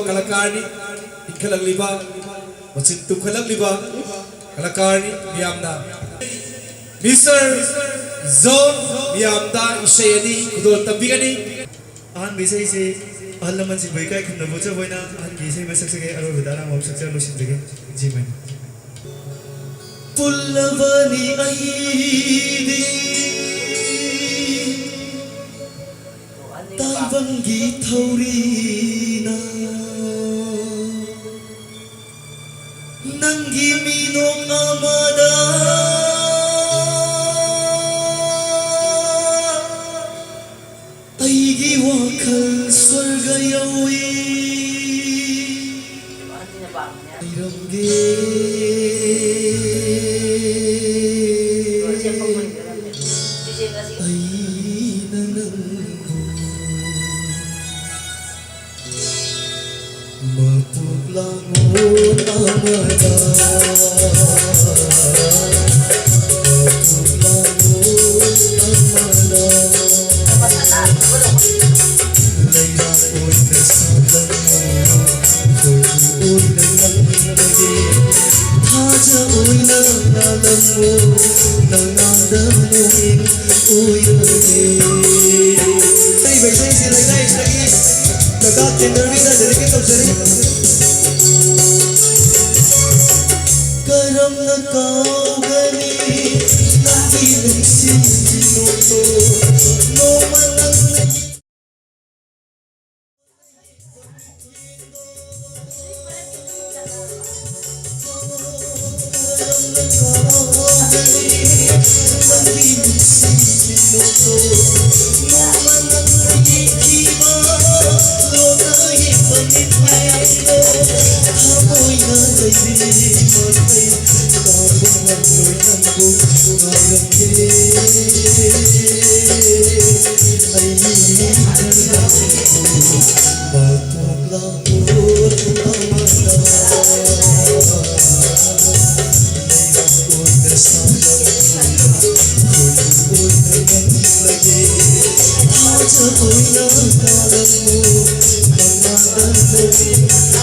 kalakarni inkalagliba machin tukalagliba kalakarni miyamna Mr. Zone miyamda isayani kudol tabigani an bisay si alaman si boy kay kung nabuta boy na an bisay masagsagay araw bidala mo sagsag lo sindige jiman Pullabani aidi Taibangi taurina Nanggi minong amada Aigi wakal swarga yawi Airangge Mapuglangon amada Layraon na salang mo Koy na langlagi Hajaoy na nalang mo Nangadamnuin uyagi Baysay sila guys lagi Nagka-tenderly na delicate of sari Karam na kaugani Nakilang sinuto No malang naging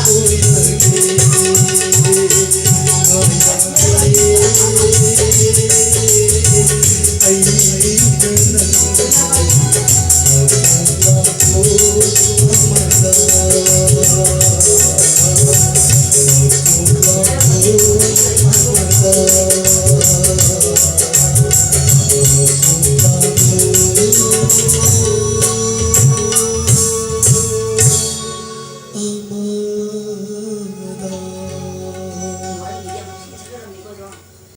Oy